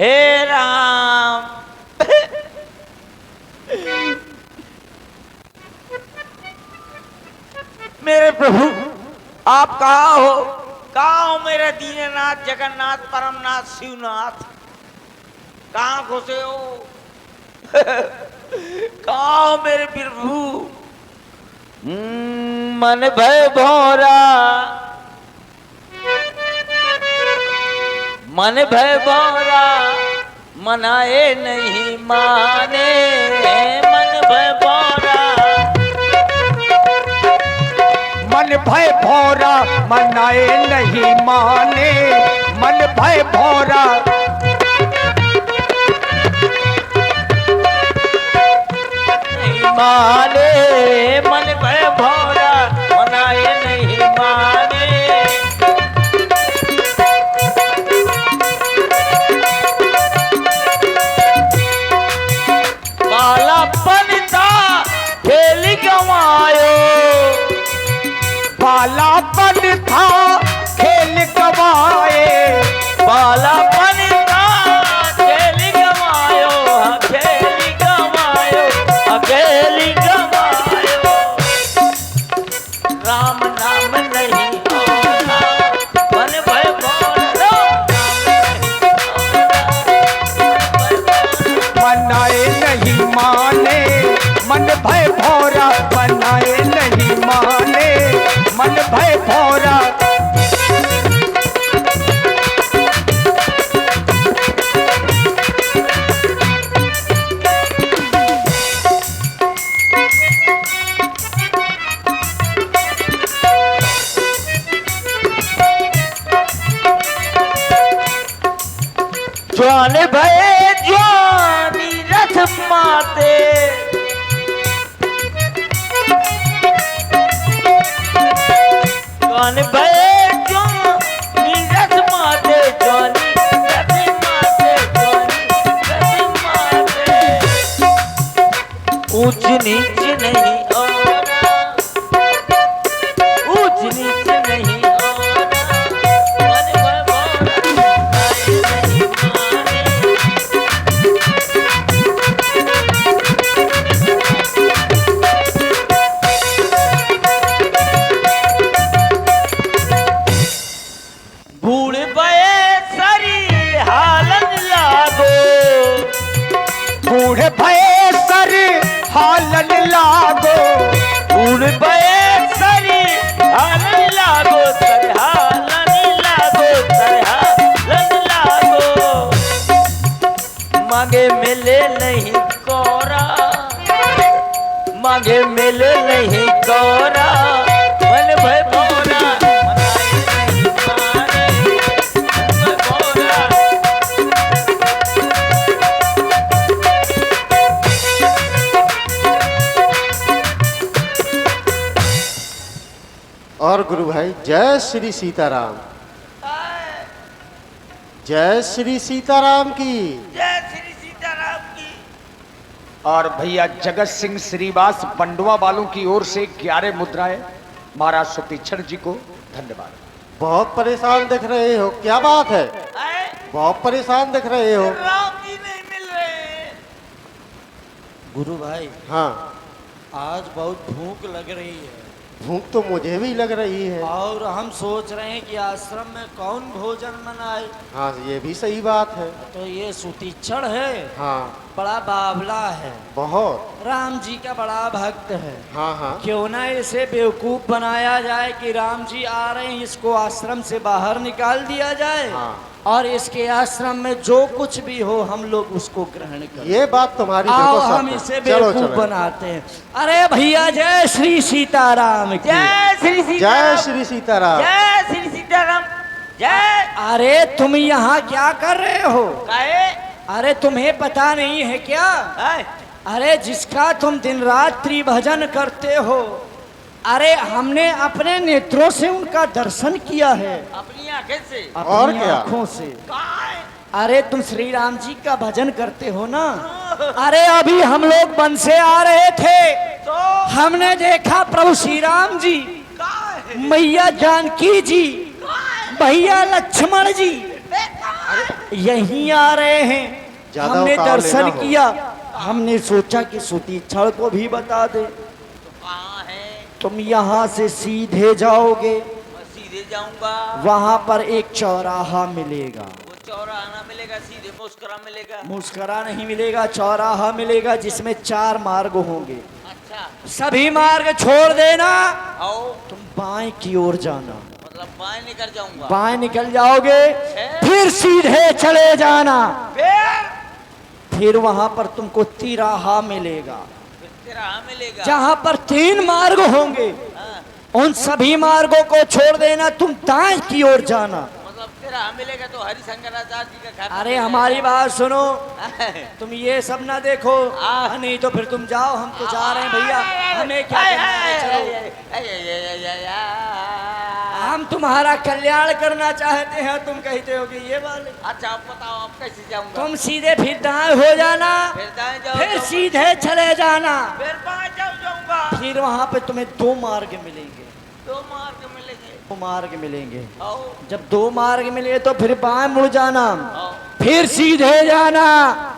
हे राम। मेरे प्रभु आप कहाँ हो? कहाँ हो मेरे दीननाथ जगन्नाथ परमनाथ शिवनाथ? कहाँ घुसे हो? कहाँ हो मेरे प्रभु? मन भय भौरा, मन भय भौरा, मनाए नहीं माने। मन भय भौरा, मन भय भौरा, मनाए नहीं माने। मन भय भौरा, नहीं माने। मन भय भौरा, मनाए नहीं माने। बालापन था खेल गंवायो, बालापन था खेल गवाए। बालापन था खेल गंवायो, खेल गंवायो, खेल गंवायो। राम नाम नहीं होना, मन भय भौरा, मनाए नहीं माने। मन भय भौरा, मनाए नहीं माने। मन भय भौरा, ज्वान भय ज्वानी रथ माते। ज्वान भय ज्वानी रथ माते, ज्वानी रथ माते, ज्वानी रथ माते। ऊंच नीच नहीं होना, ऊंच नीच नहीं होना। मन भय भौरा, नहीं माने। बूढ़ बये सरी हालन लागो, बूढ़े भय सर हालन लागो। बूढ़ बये सरी हालन लागो, सर हालन लागो, सर हालन लागो। मांगे मिले नहीं कोरा, मांगे मिले नहीं कोरा। मन भय भौरा, मनाए नहीं माने। मन भय भौरा, और गुरु भाई जय श्री सीताराम, जय श्री सीताराम की। जय श्री सीताराम की। और भैया जगत सिंह श्रीवास बंडवा वालों की ओर से 11 मुद्राएं महाराज सुतीक्षण जी को धन्यवाद। बहुत परेशान दिख रहे हो, क्या बात है? आए? बहुत परेशान दिख रहे हो। राम जी नहीं मिल रहे। गुरु भाई हाँ, आज बहुत भूख लग रही है भूख तो मुझे भी लग रही है। और हम सोच रहे हैं कि आश्रम में कौन भोजन बनाए। हाँ, ये भी सही बात है। तो ये सुतीक्षण है, हाँ, बड़ा बावला है, बहुत। राम जी का बड़ा भक्त है। हाँ हाँ, क्यों ना इसे बेवकूफ बनाया जाए कि राम जी आ रहे हैं, इसको आश्रम से बाहर निकाल दिया जाए। हाँ। और इसके आश्रम में जो कुछ भी हो हम लोग उसको ग्रहण करें। ये बात तुम्हारी आओ बिल्कुल सत्य हम है। इसे चलो बेवकूफ चलो। बनाते हैं। अरे भैया जय श्री सीताराम की। जय श्री जय सीताराम। श्री सीताराम। जय श्री सीताराम। जय। अरे तुम यहाँ क्या कर रहे हो? काहे? अरे तुम्हें पता नहीं है क्या? आए? अरे जिसका तुम दिन रात्रि भजन करते हो, अरे हमने अपने नेत्रों से उनका दर्शन किया है, अपनी आंखें से। और अपनी क्या? आंखों से। काहे? अरे तुम श्री राम जी का भजन करते हो ना? अरे अभी हम लोग वन से आ रहे थे, तो हमने देखा प्रभु श्री राम जी, काहे? मैया जानकी जी, भैया लक्ष्मण जी, यहीं आ रहे हैं। ज्यादा हमने उतावले दर्शन ना हो। किया, हमने सोचा कि सुतीक्षण को भी बता दे। कहाँ है? तुम यहाँ से सीधे जाओगे, मैं सीधे जाऊंगा। वहाँ पर एक चौराहा मिलेगा। वो चौराहा ना मिलेगा, सीधे मुस्कुरा मिलेगा। मुस्करा नहीं मिलेगा, चौराहा मिलेगा जिसमें 4 मार्ग होंगे। अच्छा, सभी मार्ग छोड़ देना, आओ। तुम बाएं की ओर जाना। मतलब बाएं निकल जाऊंगा। बाएं निकल जाओगे, फिर सीधे चले जाना। फिर वहां पर तुमको तिराहा मिलेगा, फिर तिराहा मिलेगा। जहां पर 3 मार्ग होंगे। हाँ, उन सभी मार्गों को छोड़ देना, तुम दाएं की ओर जाना। मतलब तिराहा मिलेगा तो हरिशंकराचार्य जी का घर। अरे हमारी बात सुनो, तुम ये सब ना देखो। आ। नहीं तो फिर तुम जाओ, हम तो जा रहे हैं भैया, हमें क्या करना है, चलो। हम तुम्हारा कल्याण करना चाहते हैं, तुम कहते हो कि ये वाले। अच्छा, आप बताओ आप कैसे जाऊंगा? तुम सीधे फिर दाएं हो जाना, फिर दाएं जाओ, फिर सीधे चले जाना। फिर बाएं जाऊंगा। फिर वहां पे तुम्हें 2 मार्ग मिलेंगे। 2 मार्ग मिलेंगे। 2 मार्ग मिलेंगे। आओ, जब 2 मार्ग मिले तो फिर बाएं मुड़ जाना, आओ। फिर सीधे जाना।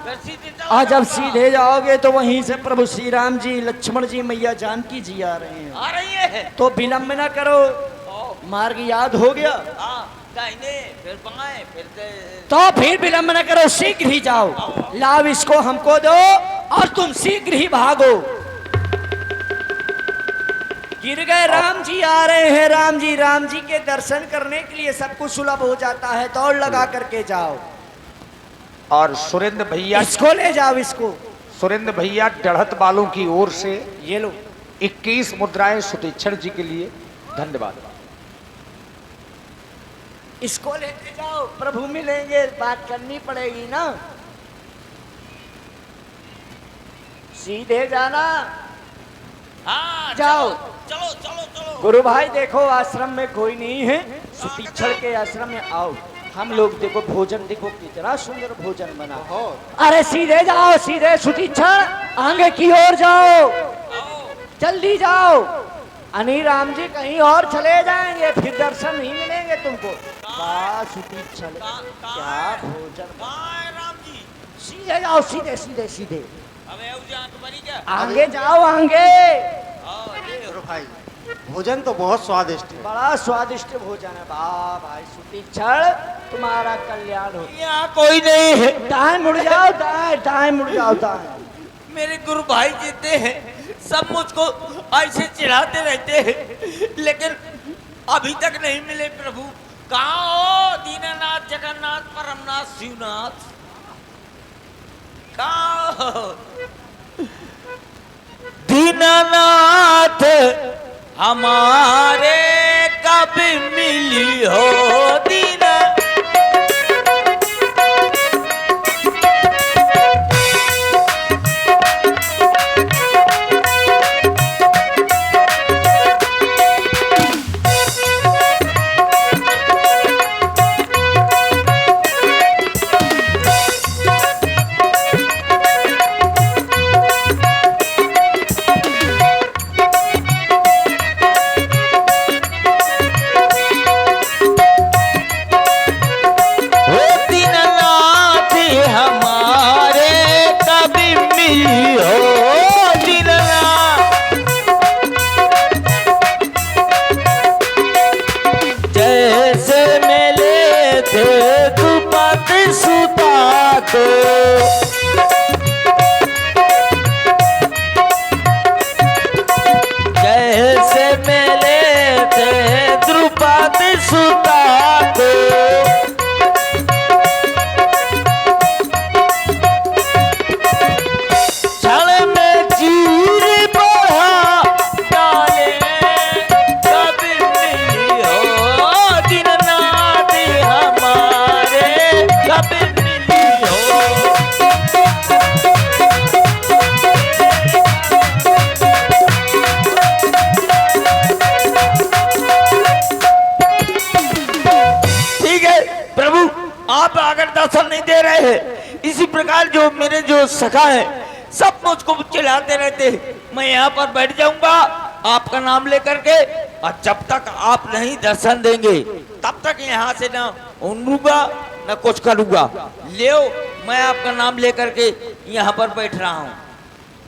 फिर सीधे और जब जाऊंगा। सीधे जाओगे तो वहीं से प्रभु श्री राम जी, लक्ष्मण जी, मैया जानकी जी आ रहे हैं। आ रही है। तो विलंब न करो, आओ, मार्ग याद हो गया हाँ, दाहिने, फिर बाएं, फिर तो फिर विलंब न करो, शीघ्र ही जाओ। लाभ इसको हमको दो और तुम शीघ्र ही भागो। गिर गए, राम जी आ रहे हैं। राम जी के दर्शन करने के लिए सब कुछ सुलभ हो जाता है। दौड़ लगा करके जाओ। और सुरेंद्र भैया, इसको ले जाओ, इसको। सुरेंद्र भैया डढ़त बालों की ओर से ये लो। 21 मुद्राएं सुतीक्षण जी के लिए। धन्यवाद। इसको लेते जाओ, प्रभु मिलेंगे, बात करनी पड़ेगी ना। सीधे जाना। हाँ, जाओ। चलो चलो चलो। गुरु भाई देखो, आश्रम में कोई नहीं है। सुतीक्षण के आश्रम में आओ। हम लोग देखो, भोजन देखो, कितना सुंदर भोजन बना। बहुत। अरे सीधे जाओ, सीधे सुतीक्षण, आगे की ओर जाओ, जल्दी जाओ। अनी राम जी कहीं और चले जाएंगे, फिर दर्शन नहीं मिलेंगे तुमको। वाह सुतीक्षण, क्या भोजन। बाएं राम जी। सीधे जाओ, सीधे सीधे सीधे। अबे आंख बनी क्या? आगे जाओ, आगे। आओ, ये गुरु भाई, भोजन तो बहुत स्वादिष्ट है। बड़ा स्वादिष्ट भोजन है। वाह भाई सुतीक्षण, तुम्हारा कल्याण हो। यहाँ कोई नहीं है। दाएं मुड़ जाओ, दाएं दाएं मुड़ जाओ, दाएं। मेरे गुरु भाई जीते हैं, सब मुझको ऐसे चिढ़ाते रहते हैं, लेकिन अभी तक नहीं मिले प्रभु। कहाँ हो दीनानाथ, जगन्नाथ, परमनाथ, शिवनाथ? कहाँ हो दीनानाथ हमारे, कब मिली हो दीना? जैसे मिले थे द्रुपद सुता को, क्षण में चीर बढ़ा डाले, कब मिली हो दीननाथ हमारे, कब मिली हो? ठीक है प्रभु, आप अगर दर्शन नहीं दे रहे हैं, इसी प्रकार जो मेरे जो सखा है सब मुझको चिल्लाते रहते हैं, मैं यहाँ पर बैठ जाऊंगा आपका नाम लेकर के, और जब तक आप नहीं दर्शन देंगे तब तक यहाँ से ना उड़ूंगा न कुछ करूंगा। ले मैं आपका नाम लेकर के यहाँ पर बैठ रहा हूँ।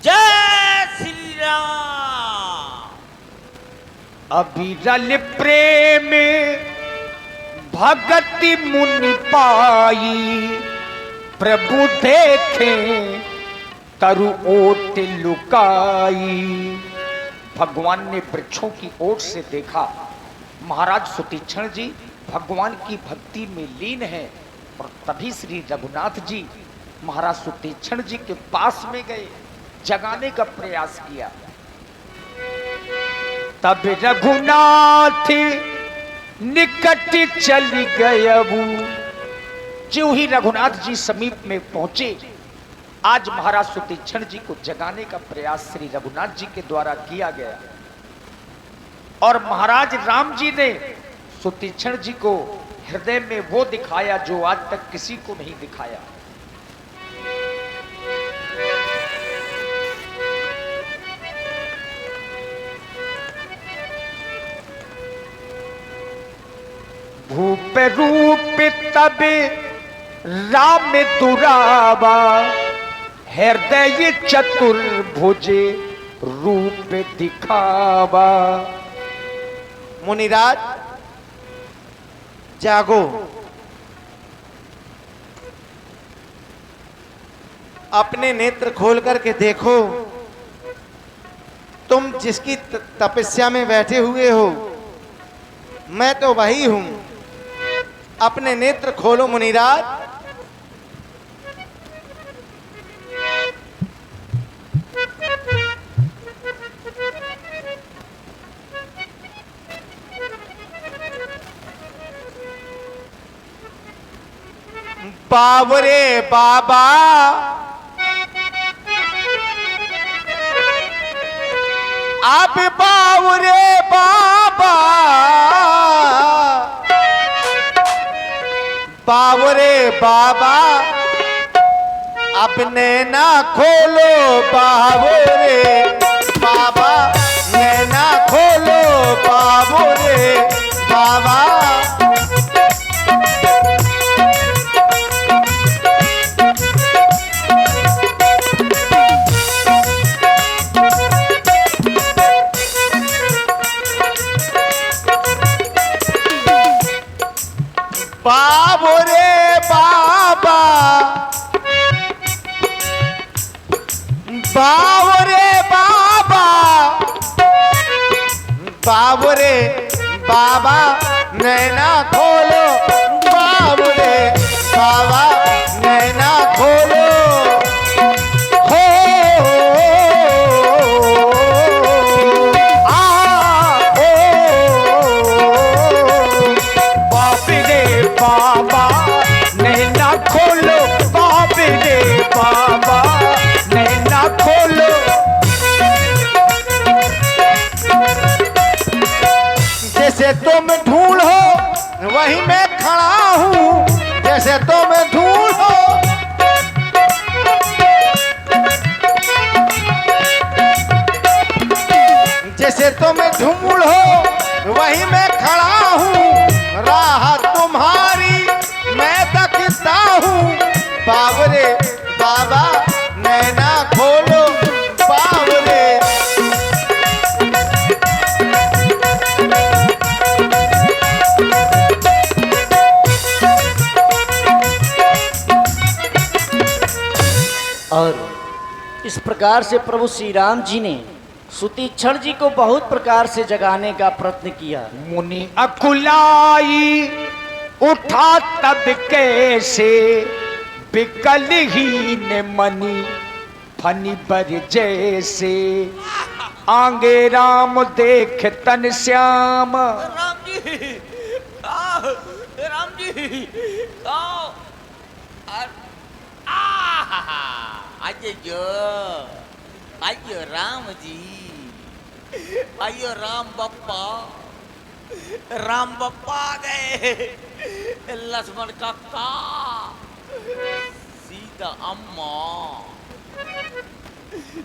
जय श्री राम। अविरल प्रेम भगति मुनि पाई, प्रभु देखे तरु ओट लुकाई। भगवान ने वृक्षों की ओट से देखा, महाराज सुतीक्षण जी भगवान की भक्ति में लीन है। और तभी श्री रघुनाथ जी महाराज सुतीक्षण जी के पास में गए, जगाने का प्रयास किया। तब रघुनाथ निकट चली गयबू। जो ही रघुनाथ जी समीप में पहुंचे, आज महाराज सुतीक्षण जी को जगाने का प्रयास श्री रघुनाथ जी के द्वारा किया गया। और महाराज राम जी ने सुतीक्षण जी को हृदय में वो दिखाया जो आज तक किसी को नहीं दिखाया। भूप रूप तब राम दुरावा, हृदय चतुर्भुज रूप दिखावा। मुनिराज जागो, अपने नेत्र खोल करके देखो। तुम जिसकी तपस्या में बैठे हुए हो, मैं तो वही हूं। अपने नेत्र खोलो मुनिराज। बाबरे बाबा, आप बाबरे बाबा, बाबरे बाबा, अपने ना खोलो बाबरे बाबा, नैना खोलो बाबरे बाबा। बाबरे बाबा, बाबरे बाबा, बाबरे बाबा, नैना खोलो बाबरे बाबा, नैना खोलो। बाबा नैना खोलो, बाबे रे बाबा नैना खोलो। जैसे तुम ढूंढो वहीं मैं खड़ा हूँ, जैसे तुम ढूंढो। जैसे तुम ढूंढो वहीं मैं खड़ा हूँ, राह तुम्हारी मैं तकता हूँ। बाबरे बाबा नैना खोलो बाबरे। और इस प्रकार से प्रभु श्री राम जी ने सुतीक्षण जी को बहुत प्रकार से जगाने का प्रयत्न किया। मुनि अकुलाई उठा तब कैसे, बिकल ही ने मनी फनी बर जैसे। आगे राम देख तन श्याम। राम जी आओ, राम जी आओ। आइयो राम जी, आइयो राम बप्पा, राम बप्पा आ गए। लक्ष्मण काका, सीता अम्मा,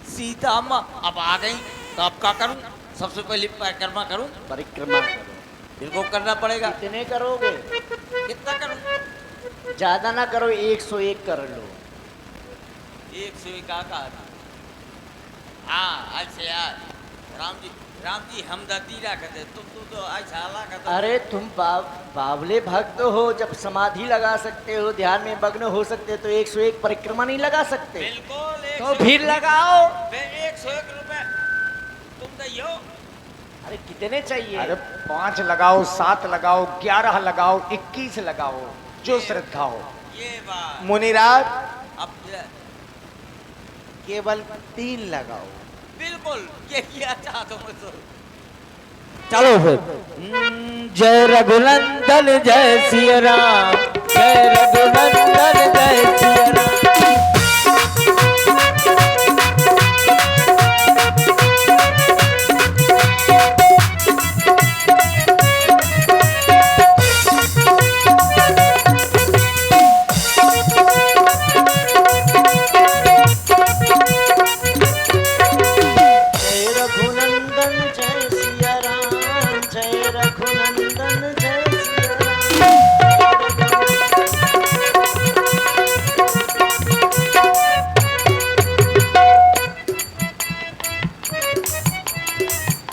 सीता अम्मा अब आ गई। तो अब क्या करूं? सबसे पहले परिक्रमा करूं। परिक्रमा करो। इनको करना पड़ेगा। कितने करोगे? कितना करूं? ज्यादा ना करो, 101 कर लो। 101 का हाँ अच्छा यार राम जी हमदर्दी रखते तुम तो अच्छा करते। अरे तुम बावले भक्त हो, जब समाधि लगा सकते हो, ध्यान में मग्न हो सकते हो, तो 101 परिक्रमा नहीं लगा सकते? बिल्कुल तो फिर लगाओ। 101 रुपए तुम दइयो। अरे कितने चाहिए? अरे 5 लगाओ, 7 लगाओ, 11 लगाओ, 21 लगाओ, जो श्रद्धा हो। ये बात मुनिराज अब केवल 3 लगाओ। बिल्कुल ये किया चाहता हूँ तो चलो फिर। जय रघुनंदन जय सिया राम, जय रघुनंदन जय सिया राम। जय रघुनंदन जय सिया राम, जय रघुनंदन जय सिया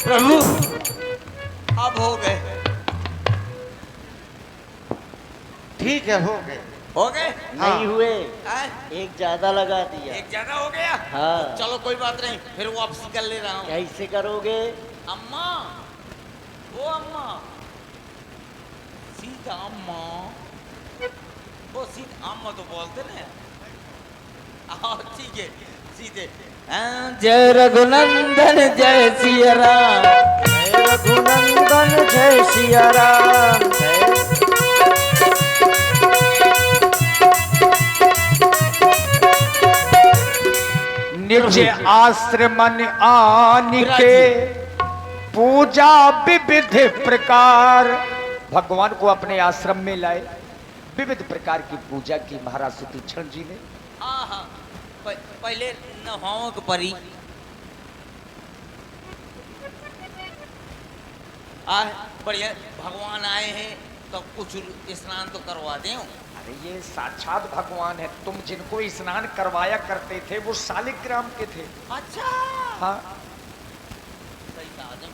प्रभु अब हो गए। ठीक है, हो गए। हो गए नहीं हुए, आए? एक ज्यादा लगा दिया। एक ज्यादा हो गया। हाँ। चलो कोई बात नहीं, फिर वापसी कर ले रहा हूँ। कैसे करोगे? अम्मा ओ अम्मा सीधा अम्मा वो सीधा अम्मा तो बोलते ना। ठीक है सीधे जय रघुनंदन जय सिया राम, जय रघुनंदन जय सिया राम, जय निज आश्रमन आन के पूजा विविध प्रकार। भगवान को अपने आश्रम में लाए, विविध प्रकार की पूजा की महाराज सुतीक्षण जी ने। हाँ पहले नहाओ के परी बढ़िया भगवान आए हैं तो कुछ स्नान तो करवा दें। अरे ये साक्षात भगवान है, तुम जिनको स्नान करवाया करते थे वो शालिग्राम के थे। अच्छा हाँ, सही कहा तुम।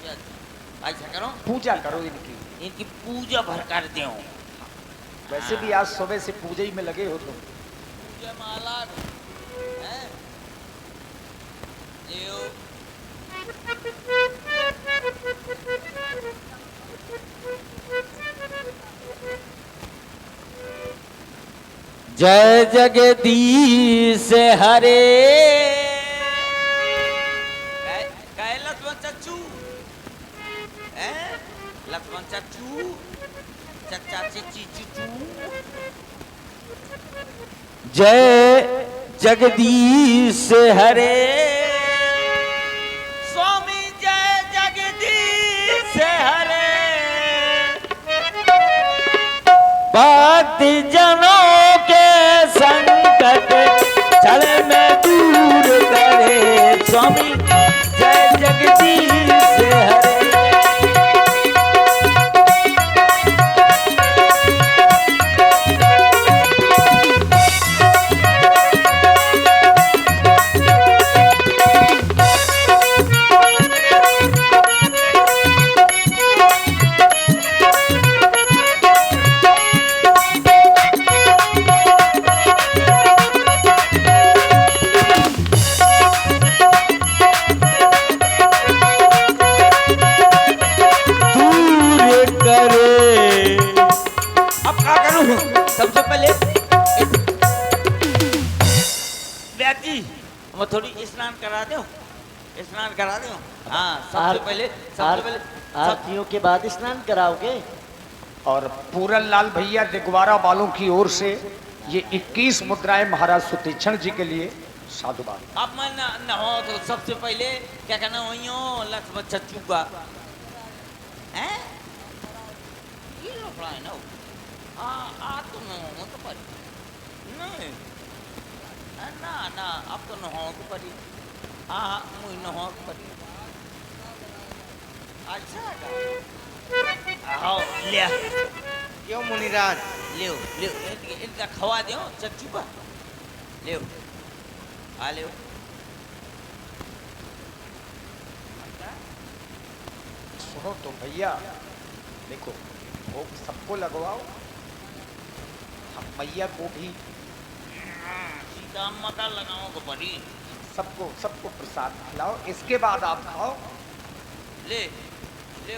ऐसा करो पूजा करो इनकी। इनकी पूजा भर कर दो। वैसे भी आज सुबह से पूजा ही में लगे हो तुम। पूजा माला हैं? लियो। जय जगदीश हरे। कहे लक्ष्मण चच्चू हैं? लक्ष्मण चच्चू चच्चा चच्ची चूचू। जय जगदीश हरे। स्वामी जय जगदीश हरे। भक्ति जनों के संकट चल में दूर करे, स्वामी जय जगदीश हरे। सबसे पहले व्याजी मैं थोड़ी स्नान करा दो। स्नान करा दो। हाँ सबसे पहले आरतियों के बाद स्नान कराओगे? और पूरन लाल भैया दिगवारा वालों की ओर से ये 21 मुद्राएं महाराज सुतीक्षण जी के लिए साधुवाद। अब मैं न हो तो सबसे पहले क्या कहना हो लक्ष्मण चच्चू का हैं? ये लफड़ा है ना। आ तो न हो तो पर नहीं ना अब तो न हो तो परी। हाँ मुझे न हो तो परी। अच्छा आओ लिया। क्यों मुनिराज ले इनका खवा दो चच्चू का ले आ ले सुनो तो भैया, देखो भोग सबको लगवाओ, हम मैया को भी सीता अम्मा का लगाओ को पड़ी सबको प्रसाद खिलाओ, इसके बाद आप खाओ। ले ले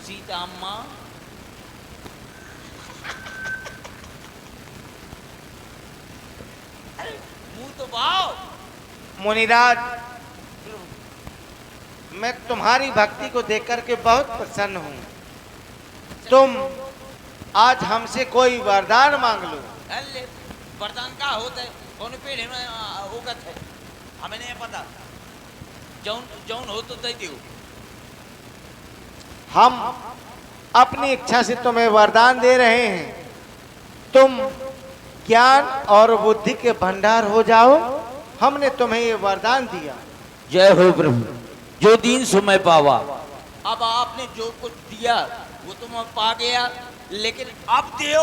सीता अम्मा अरे मुंह तो बाओ। मुनिराज, मैं तुम्हारी भक्ति को देख करके बहुत प्रसन्न हूँ। तुम आज हमसे कोई वरदान मांग लो। अरे वरदान का होता है कौन पेड़ में होगत है हमें नहीं पता। जौन जौन हो तो दे दो। हम अपनी इच्छा से तुम्हें वरदान दे रहे हैं। तुम ज्ञान और बुद्धि के भंडार हो जाओ। हमने तुम्हें ये वरदान दिया। जय हो प्रभु, जो दीन सुमय पावा। अब आपने जो कुछ दिया वो तो मैं पा गया, लेकिन अब दो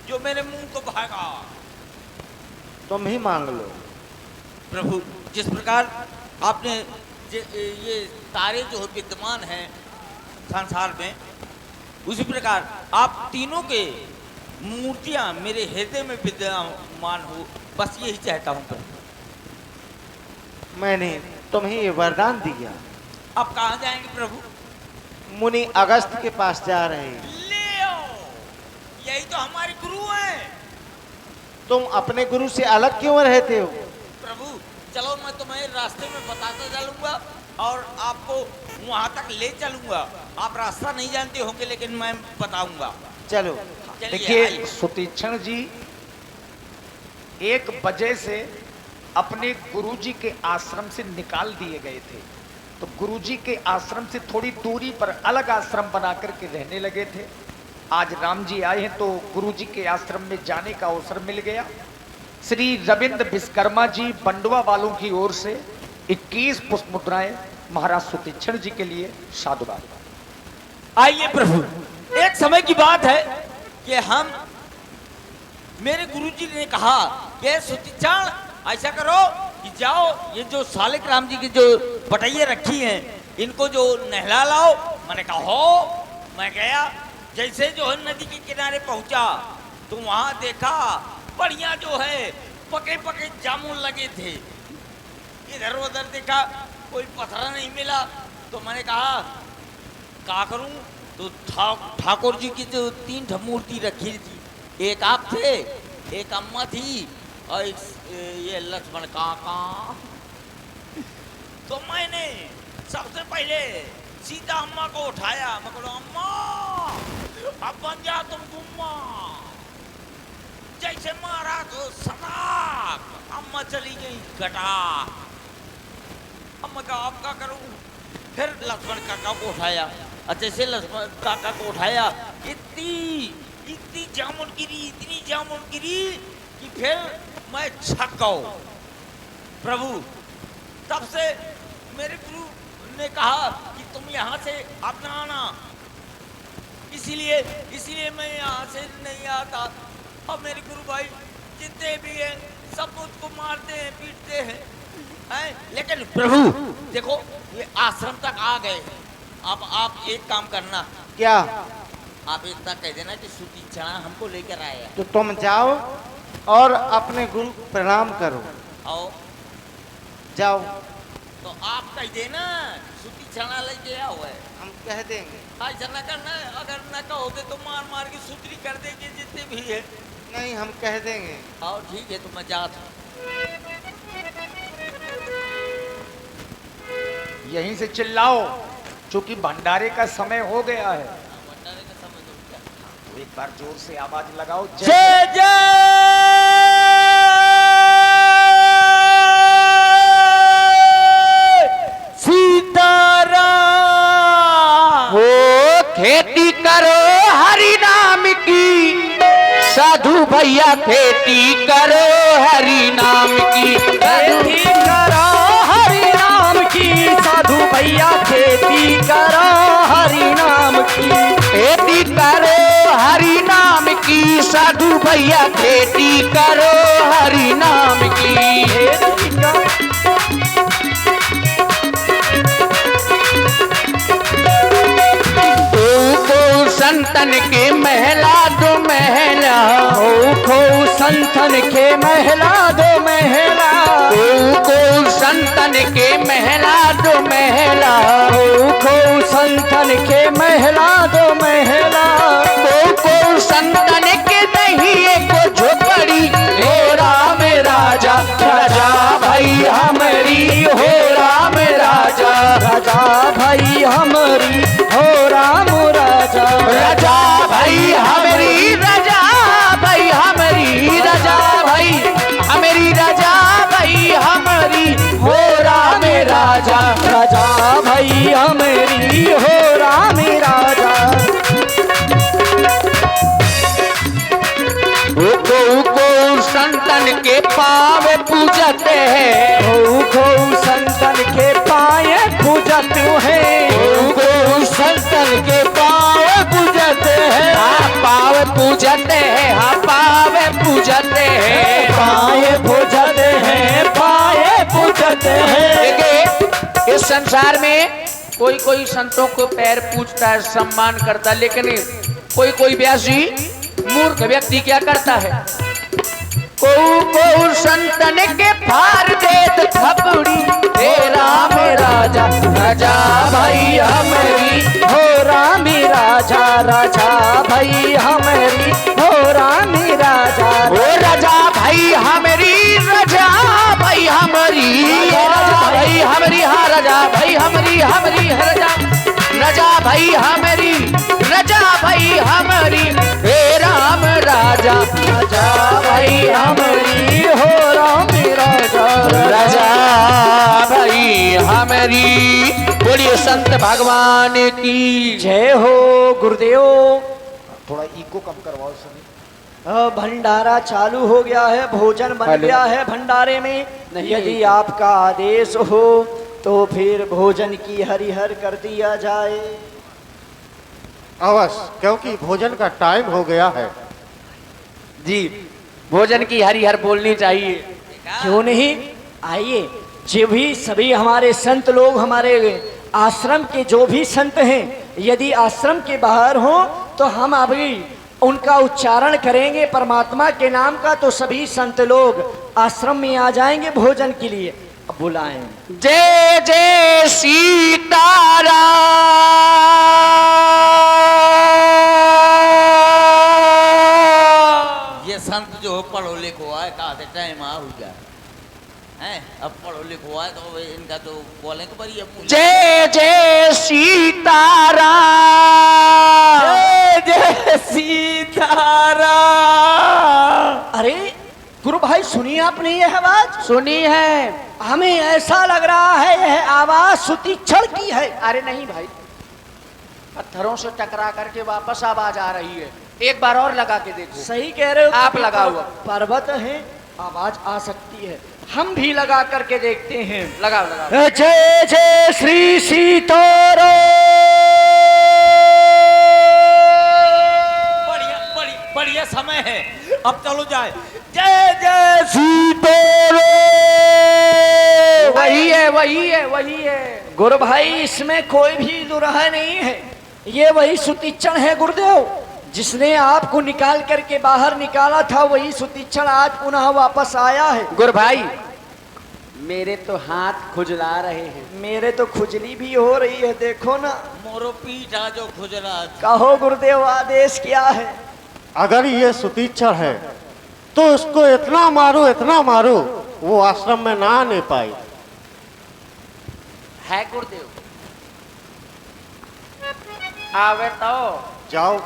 जो मेरे मुंह को भागा। तुम ही मांग लो। प्रभु जिस प्रकार आपने ये तारे जो विद्यमान हैं संसार में, उसी प्रकार आप तीनों के मूर्तियां मेरे हृदय में विद्यमान हो, बस यही चाहता हूं प्रभु। मैंने तुम्हें ये वरदान दिया। अब कहाँ जाएंगे प्रभु? मुनि अगस्त के पास जा रहे हैं। ले आओ, यही तो हमारे गुरु हैं। तुम अपने गुरु से अलग क्यों रहते हो? प्रभु चलो मैं तुम्हें रास्ते में बताता चलूंगा और आपको वहां तक ले चलूंगा। आप रास्ता नहीं जानते होंगे लेकिन मैं बताऊंगा। चलो। चलिए, देखिए आइए। सुतीक्षण जी 1 बजे से अपने गुरुजी के आश्रम से निकाल दिए गए थे, तो गुरुजी के आश्रम से थोड़ी दूरी पर अलग आश्रम बना करके रहने लगे थे। आज राम जी आए हैं तो गुरुजी के आश्रम में जाने का अवसर मिल गया। श्री रविंद्र विश्वकर्मा जी बंडवा वालों की ओर से 21 पुष्प मुद्राएं महाराज सुतीक्षण जी के लिए साधुवाद। आइए प्रभु, एक समय की बात है कि हम मेरे गुरुजी ने कहा कि सुतीक्षण ऐसा करो कि जाओ ये जो सालिक राम जी की जो बटैये रखी हैं इनको जो नहला लाओ। मैंने कहा हो। मैं गया, जैसे जो है नदी के किनारे पहुंचा तो वहां देखा बढ़िया जो है पके पके जामुन लगे थे। इधर उधर देखा कोई पत्थर नहीं मिला, तो मैंने कहा क्या करूं? तो ठाकुर जी की जो 3 मूर्ति रखी थी, एक आप थे, एक अम्मा थी और ये लक्ष्मण काका। तो मैंने सबसे पहले सीता अम्मा को उठाया। मैं बोला अम्मा अब बन जा तुम गुम्मा। जैसे मारा तो सटाक अम्मा चली गई घटा। अम्मा का अब क्या करूं? फिर लक्ष्मण काका को उठाया। जैसे लक्ष्मण काका को उठाया इतनी जामुन गिरी, इतनी जामुन गिरी कि फिर मैं छक गया। प्रभु तब से मेरे गुरु ने कहा कि तुम यहाँ से अपना आना, इसीलिए मैं यहाँ से नहीं आता। और मेरे गुरु भाई जितने भी हैं सब मुझको मारते हैं, पीटते हैं। लेकिन प्रभु देखो ये आश्रम तक आ गए। अब आप एक काम करना। क्या? आप इतना कह देना कि सुतीक्षण हमको लेकर आया। तो तुम जाओ और अपने गुरु को प्रणाम करो। आओ जाओ। तो आप कह देना सुतीक्षण लेके आओ है। हम कह देंगे। ऐसा न करना, अगर न कहोगे तो मार मार के सूत्री कर देंगे जितने भी है। नहीं, हम कह देंगे। आओ ठीक है, तो मैं जाता हूँ। यहीं से चिल्लाओ क्योंकि भंडारे का समय हो गया है। भंडारे का समय तो क्या? तो एक बार जोर से आवाज लगाओ। जय जय सीताराम। हो खेती करो हरि नाम की, साधु भैया खेती करो हरि नाम की। खेती करो हरि नाम की, साधु भैया खेती करो हरि नाम की। खेती करो हरि नाम की, साधु भैया खेती करो हरि नाम की। संतन के महला दो महला, खो संतन के महला दो महला, को संतन के महला दो महला, खो संतन के महला दो महला, को संतन के दहिए को झोपड़ी हो राम राजा, राजा भाई हमारी हो राम राजा, राजा भाई हमारी हो राम राजा, राजा भाई हमारी राजा भाई हमारी राजा भाई हमारी राजा भाई हमारी हो राम राजा, राजा भाई हमारी हो राम राजा। को संतन के पावे पूजते हैं, खो संतन के पाए पूजत हैं, को संतन के पावे पूजते हैं, पावे पूजते हैं, हाँ पावे पूजते हैं, पाए पूजत हैं, पाए पूजत हैं। देखिए इस संसार में कोई कोई संतों को पैर पूजता है, सम्मान करता है, लेकिन कोई कोई व्यास जी मूर्ख व्यक्ति क्या करता है, को संतन के फार देत थपड़ी हे राम राजा, राजा भाई हमारी हो रामी राजा, राजा भाई हमारी हो रामी राजा, ओ राजा भाई हमारी राजा भाई हमारी राजा भाई हमारी, हाँ राजा भाई हमारी हमारी राजा, राजा भाई हमारी राजा भाई हमारी हे राम राजा, राजा भाई हमारी हो रामी राजा, राजा भाई हमारी। बोलिए संत भगवान की जय हो गुरुदेव। थोड़ा इको कम करवाओ सभी। भंडारा चालू हो गया है, भोजन बन गया है भंडारे में। यदि आपका आदेश हो तो फिर भोजन की हरिहर कर दिया जाए। अवश्य, क्योंकि भोजन का टाइम हो गया है। जी भोजन की हरिहर बोलनी चाहिए। क्यों नहीं, आइए। जो भी सभी हमारे संत लोग, हमारे आश्रम के जो भी संत हैं, यदि आश्रम के बाहर हो तो हम अभी उनका उच्चारण करेंगे परमात्मा के नाम का, तो सभी संत लोग आश्रम में आ जाएंगे भोजन के लिए। अब बुलाएं। जय जय सीताराम। ये संत जो पढ़ो लिखो आए कहा थे टाइम आ हो जाए हैं, अब पढ़ो लिखो आए तो इनका तो बोलेंगे पर ये जय जय सीताराम, जय सीताराम। अरे गुरु भाई, सुनिए आपने यह आवाज? सुनी है? हमें ऐसा लग रहा है यह आवाज सुतीक्षण की है। अरे नहीं भाई, पत्थरों से टकरा करके वापस आवाज आ रही है। एक बार और लगा के देखो। सही कह रहे हो आप लगाओ। पर्वत है, आवाज आ सकती है। हम भी लगा करके देखते हैं। लगाओ लगाओ। जय जय श्री सीताराम। बढ़िया बढ़िया बढ़िया समय है, अब चलो जाए। जय जय सीताराम। वही है वही है वही है गुरु भाई, इसमें कोई भी दुराय नहीं है। ये वही सुतीक्षण है गुरुदेव, जिसने आपको निकाल करके बाहर निकाला था। वही सुतीक्षण आज पुनः वापस आया है। गुरु भाई, मेरे तो हाथ खुजला रहे हैं। मेरे तो खुजली भी हो रही है, देखो ना। मोरो पीठा जो खुजला। कहो गुरुदेव, आदेश क्या है? अगर ये सुतीक्षण है तो उसको इतना मारो वो आश्रम में ना आने पाए। है गुरुदेव, आवे तो जाओ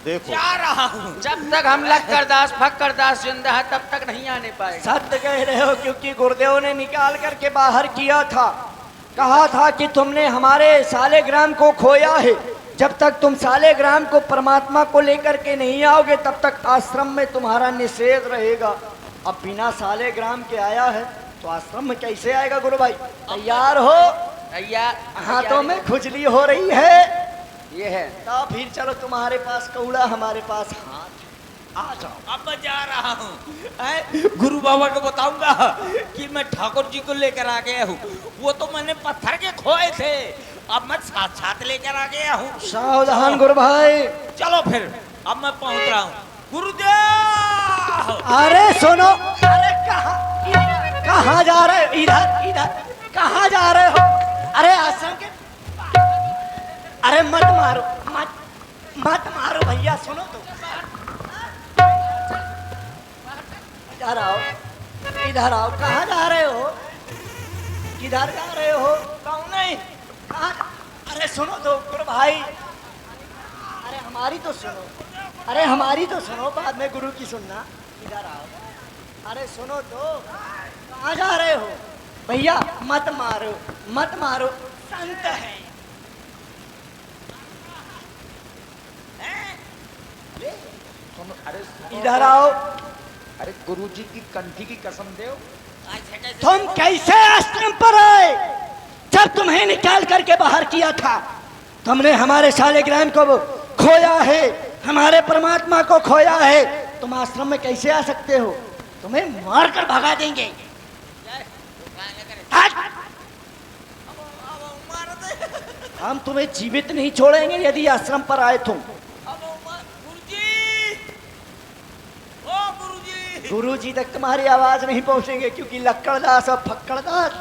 देखो। जा रहा हूँ। जब तक हम लक्कर दास फक्कर दास जिंदा है तब तक नहीं आने पाएगा। सत्य कह रहे हो, क्योंकि गुरुदेव ने निकाल करके बाहर किया था। कहा था कि तुमने हमारे सालेग्राम को खोया है। जब तक तुम सालेग्राम को परमात्मा को लेकर के नहीं आओगे तब तक आश्रम में तुम्हारा निषेध रहेगा। अब बिना सालेग्राम के आया है तो आश्रम में कैसे आएगा गुरु भाई? तैयार हो? तैयार। हाथों में खुजली हो रही है। ये है। तो फिर चलो, तुम्हारे पास कौड़ा, हमारे पास हाथ। आ जाओ। अब मैं जा रहा हूँ। गुरु बाबा को बताऊंगा कि मैं ठाकुर जी को लेकर आ गया हूँ। वो तो मैंने पत्थर के खोए थे, अब मैं साथ लेकर आ गया हूँ। सावधान गुरु भाई। चलो फिर, अब मैं पहुंच रहा हूँ। गुरुदेव! अरे सुनो, अरे कहाँ जा रहे हो? इधर इधर कहाँ जा रहे हो? अरे आश्रम के, अरे मत मारो, मत मारो भैया, सुनो तो। इधर आओ, इधर आओ। कहाँ जा रहे हो? किधर जा रहे हो? कौन नहीं? कहाँ? अरे सुनो तो गुरु भाई, अरे हमारी तो सुनो, अरे हमारी तो सुनो, बाद में गुरु की सुनना। इधर आओ। अरे सुनो तो, कहाँ जा रहे हो? भैया मत मारो, मत मारो, संत है। अरे इधर आओ। अरे गुरुजी की कंठी की कसम दे। तुम कैसे आश्रम पर आए? जब तुम्हें निकाल करके बाहर किया था, तुमने हमारे शालिग्राम को खोया है, हमारे परमात्मा को खोया है। तुम आश्रम में कैसे आ सकते हो? तुम्हें मार कर भगा देंगे। हम तुम्हें जीवित नहीं छोड़ेंगे यदि आश्रम पर आए तुम। गुरुजी तक तुम्हारी आवाज नहीं पहुंचेंगे, क्योंकि लक्कड़दास और फक्कड़दास।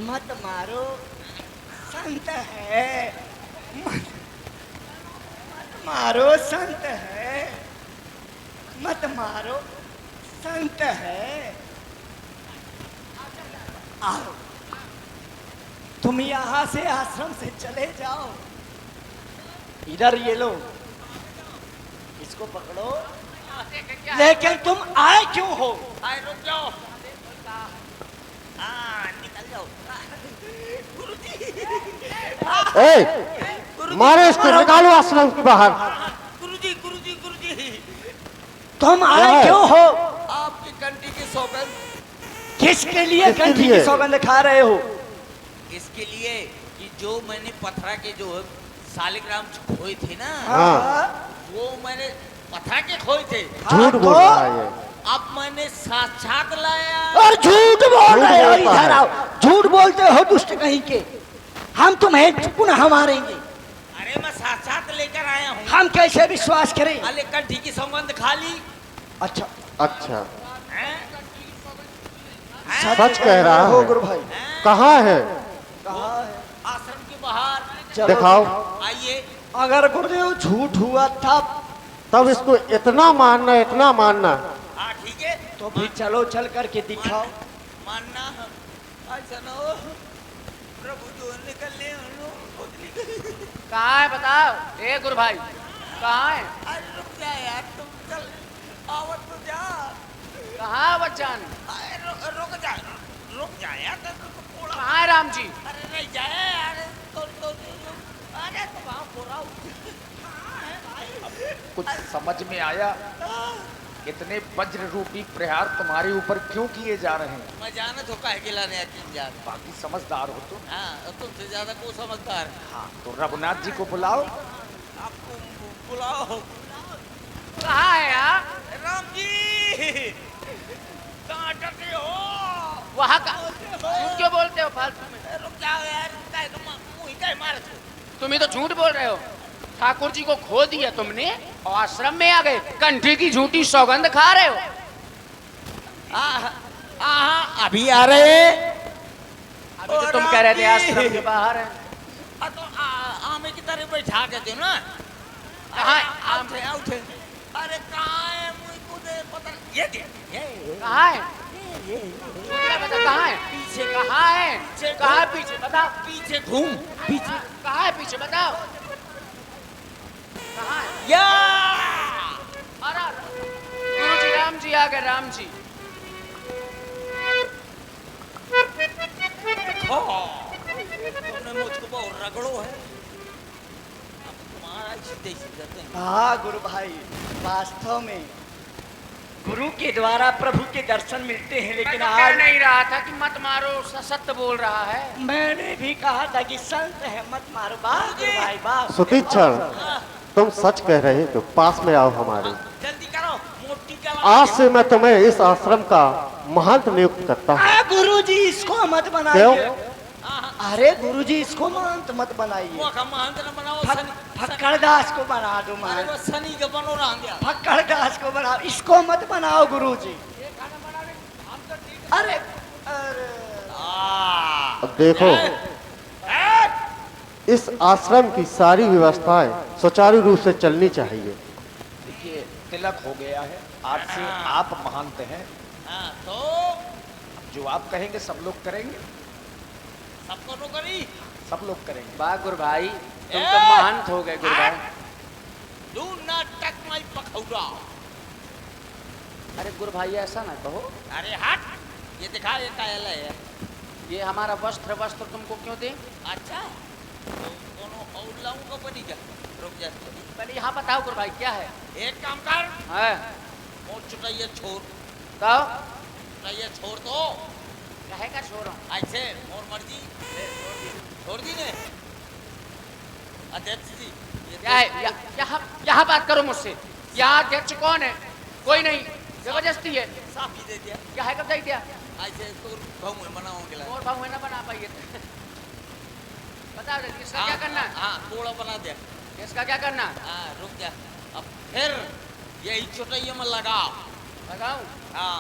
मत मारो, संत है। मत मारो, संत है। मत मारो, संत है। आओ, तुम यहाँ से आश्रम से चले जाओ। इधर ये लो, इसको पकड़ो। लेकिन तुम आए क्यों हो? आए, रुक जाओ। निकल जाओ। ए, मारो इसको, निकालो आश्रम के बाहर। गुरुजी, गुरुजी, गुरुजी, तुम आए क्यों हो? आपकी कंठी की सौगंध। किसके लिए किसके कंठी लिए? की सौगंध खा रहे हो? इसके लिए कि जो मैंने पथरा के जो शालिग्राम खोए थे ना, हाँ। वो मैंने पथरा के खोए थे। झूठ बोल रहा है ये। अब मैंने साक्षात लाया। और झूठ बोल रहे हो। बोलता इधर है। आओ, झूठ बोलते हो दुष्ट कहीं के। हम तुम्हें पुनः मारेंगे। अरे मैं साक्षात लेकर आया हूँ। हम कैसे विश्वास करें? अरे कंठी की सौगंध खा ली। अच्छा, अच्छा, हैं? सच कह रहा हो है। गुरु भाई। कहाँ है? कहाँ है? आश्रम के बाहर। चलो, दिखाओ। आइए। अगर गुरुदेव झूठ हुआ था तब इसको इतना मानना, इतना मानना। हाँ ठीक है, तो फिर चलो, चल करके दिखाओ। मानना। ऐसा ना हो प्रभु जो निकलने कहाँ है बताओ? ए गुरु भाई कहाँ है? अरे रुक जा यार, तुम चल आवत तो जा। कहाँ बच्चन? अरे रुक जा यार, तो पूरा। कहाँ है राम जी? अरे नहीं जाए यार, तो अरे तो वहाँ पूरा कुछ समझ में आया? इतने वज्र रूपी प्रहार तुम्हारे ऊपर क्यों किए जा रहे हैं? मैं जाना तो काहे के लाने यकीन जान। बाकी समझदार हो तुम। हाँ, तुमसे ज्यादा को समझदार। हाँ, तो रघुनाथ जी को बुलाओ। आपको बुलाओ। कहाँ है यार? राम जी, कहाँ डटे हो? वहाँ का झूठ क्यों बोलते हो फालतू में? रुक जाओ यार, काहे का मुँह काहे मारे थे? तुम ही तो झूठ बोल रहे हो। ठाकुर जी को खो दिया तुमने और आश्रम में आ गए, कंठी की झूठी सौगंध खा रहे हो। अभी आ रहे हैं। अभी तो तुम कह रहे थे आश्रम के बाहर है। तो आमे की तरह बैठा के दो ना। कहाँ? उठे। अरे कहाँ है? मुझको दे पता नहीं। ये कहाँ है? बता कहाँ है? पीछे। कहाँ है? पीछे। कहाँ है पीछे? बताओ। पीछे घूम। पीछे कहाँ है? पीछे बताओ। कहाँ है? या अरे गुरु जी, राम जी आ गए। राम जी तुमने मुझको बहुत रगड़ो है। अब तुम्हारा सीधे करते हैं। हाँ गुरु भाई, वास्तव में गुरु के द्वारा प्रभु के दर्शन मिलते हैं, मैं लेकिन तो कह आज नहीं रहा था कि मत मारो, सत्य बोल रहा है। मैंने भी कहा था कि संत है मत मारो। वाह गुरु भाई वाह। सुतीक्षण, तुम सच कह रहे हो, पास में आओ हमारे। जल्दी करो, मोटी का आज से मैं तुम्हें इस आश्रम का महंत नियुक्त करता हूँ। गुरु जी इसको मत बनाइए। अरे गुरु जी इसको महंत मत बनाइए। महंत न बनाओ, फक्कड़दास को बना दो अरे महंत। वो शनि के बनो रहा गया। फक्कड़दास को बनाओ, इसको मत बनाओ गुरु जी। अरे अरे अब देखो, इस आश्रम की सारी व्यवस्थाएं सुचारू रूप से चलनी चाहिए। देखिए, तिलक हो गया है, आज से आप महंत हैं। हाँ, तो जो आप कहेंगे सब लोग करेंगे, सबको नौकरी सब लोग करेंगे। वाह गुरु भाई, तुम तो महंत हो गए गुरु भाई। Do not touch my pakoda. अरे गुरु भाई ऐसा ना कहो, अरे हट, ये दिखा ये कायल है। ये हमारा वस्त्र तुमको क्यों दे? अच्छा, तो दोनों और लाऊं को बनी क्या? रुक जा, पहले यहाँ बताओ गुरु भाई क्या है? एक काम कर, है मोर चुटाइए छोड़, तो चुटाइए छोड़ दो। कहेगा छोड़ो। ऐसे मोर मर्जी छोड़ दी ने। अध्यक्ष जी, ये क्या है? यहाँ बात करो मुझसे। यहाँ अध्यक्ष कौन है? कोई नहीं, जबरदस्ती है। साफ ही दे दिया। क्या है, कब दे दिया? ऐसे तो भाऊ में बनाओगे ला। और भाव है ना बना पाइए। बता दे इसका क्या करना है? हाँ, थोड़ा बना दिया। इसका क्या करना है? हाँ, रुक जा। अब फिर यही चुटाइए में लगाओ। लगाऊं? हाँ,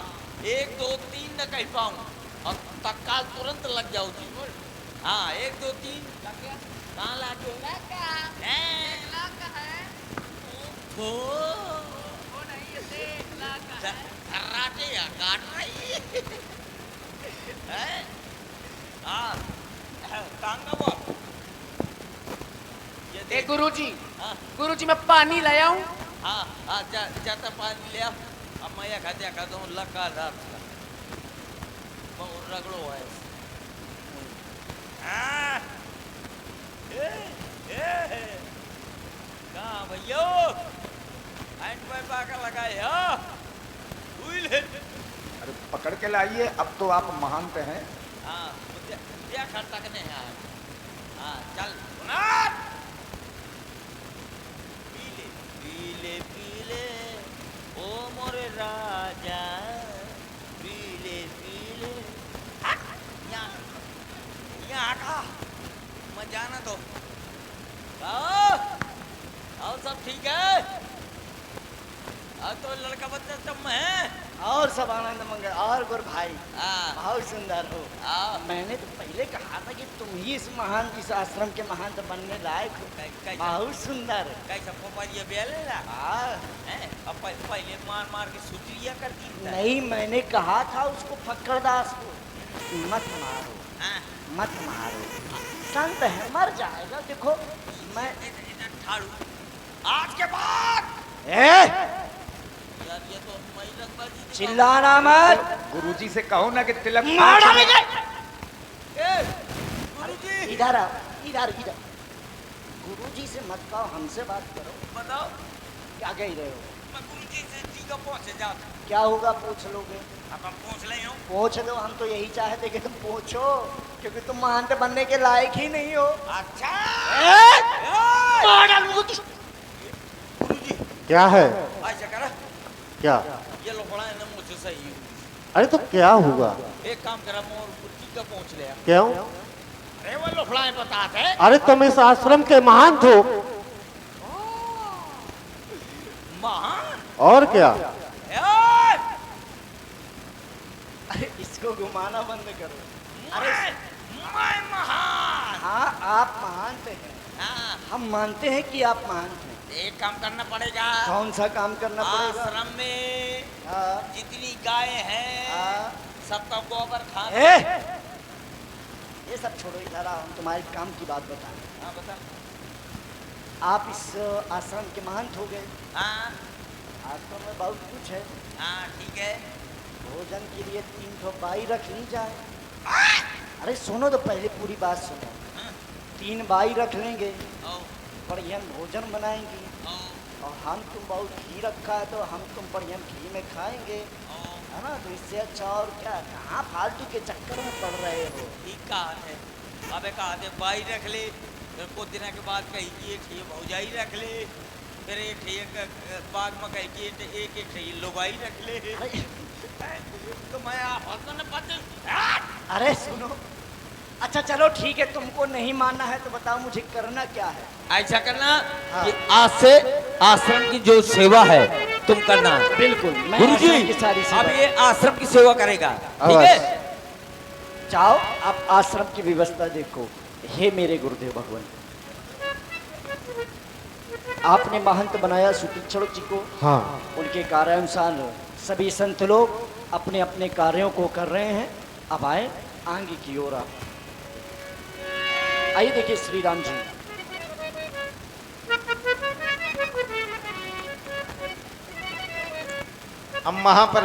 1 2 3 न कह पाऊँ और तत्काल तुरंत लग जाओ जी। हाँ, 1 2 3 कहाँ लागे? वो नहीं, इसे लगा है। कराटे या काट रही है? हाँ, टांगा वो। ये ए देख। गुरुजी, हाँ, गुरुजी मैं पानी ले आऊं? हाँ, हाँ, जाता पानी ले आओ। अब मैं खाते खाता हूँ लगा दांत का। बहुत रगड़ो है। हाँ, कहाँ भैया? हैंड पाइप आकर लगाए हाँ? अरे पकड़ के लाइए, अब तो आप महंत हैं। हाँ, क्या खर्चा करने हैं आज? हाँ, चल सुनार। पीले पीले पीले ओ मोरे राजा, पीले पीले। यहाँ का मैं जाना तो। आओ सब ठीक है? अब तो लड़का बच्चा सब में है। और सब आनंद मंगल। और गुरु भाई हाँ, बहुत सुंदर हो। आओ। मैंने तो पहले कहा था कि तुम ही इस आश्रम के महंत बनने लायक हो। कैसा बहुत सुंदर। कैसा पोपा ये बेले ला? हाँ, हैं? अब पहले मार मार के सुतरिया करती थी। नहीं मैंने कहा था उसको फक्कड़दास को मत मारो, हाँ, मत मारो, संत है मर जाएगा। देखो मैं इधर ठाड़ू। आज के बाद यार ये तो महिलाबाजी की चिल्लाना मत। गुरुजी से कहो ना कि तिलक मार डालेंगे। गुरुजी इधर आओ, इधर इधर। गुरुजी से मत कहो, हमसे बात करो। बताओ, क्या कह रहे हो? मैं गुरुजी से जी का पहुंचे जाता। क्या होगा पूछ लोगे? अब हम पहुंच रहे हो। पूछ दो, हम तो यही चाहते कि तुम पूछो, क्योंकि तुम महंत बनने के लायक ही नहीं हो। अच्छा गुरुजी क्या है? ऐसा करा, क्या? ये लोग बड़ा है ना मुझसे सही। अरे तो क्या हुआ? एक काम करा, मोर गुरुजी का पहुंच लिया। क्यों? अरे वो लोफड़ाएं बताते हैं। अरे तुम इस आश्रम के महंत हो। महान और क्या? अरे इसको घुमाना बंद करो। अरे मैं महान। हाँ आप महंत हैं, हाँ, हम मानते हैं कि आप महंत हैं। एक काम करना पड़ेगा। कौन सा काम करना पड़ेगा? आश्रम में हाँ, जितनी गाय हैं हाँ। सबका गोबर खा। ये सब छोड़ो, इधर आओ, हम तुम्हारे काम की बात बताएं। हाँ बता। आप इस आश्रम के महंत हो गए। हाँ आश्रम में बहुत कुछ है। हाँ ठीक है। भोजन के लिए 3 ठो बाई रख ली जाए। अरे सुनो तो पहले पूरी बात सुनो। 3 बाई रख लेंगे, ओ, बढ़िया भोजन बनाएंगी ओ, और हम तुम बहुत घी रखा है तो हम तुम बढ़िया घी में खाएंगे, है ना। तो इससे अच्छा और क्या, कहाँ फालतू के चक्कर में पड़ रहे हो। ठीक कहा है। अबे कहा थे बाई रख ले, फिर कुछ दिन के बाद कही कि एक ठे भौजाई रख ले, फिर एक ठे बाग में कही कि एक ठे लुगाई रख ले। तो मैं आप न पता। अरे सुनो, अच्छा चलो ठीक है, तुमको नहीं मानना है तो बताओ मुझे करना क्या है। ऐसा करना हाँ। कि आज से आश्रम की जो सेवा है तुम करना। बिल्कुल, मैं गुरुजी आश्रम की सारी सेवा- अब ये आश्रम की सेवा करेगा, ठीक है। जाओ आप आश्रम की व्यवस्था देखो। हे मेरे गुरुदेव भगवान, आपने महंत बनाया सुतीक्षण जी को, हाँ उनके कार्यानुसार सभी संत लोग अपने अपने कार्यों को कर रहे हैं। अब आए आगे की ओर। आप आइए, देखिए श्री राम जी। अब वहां पर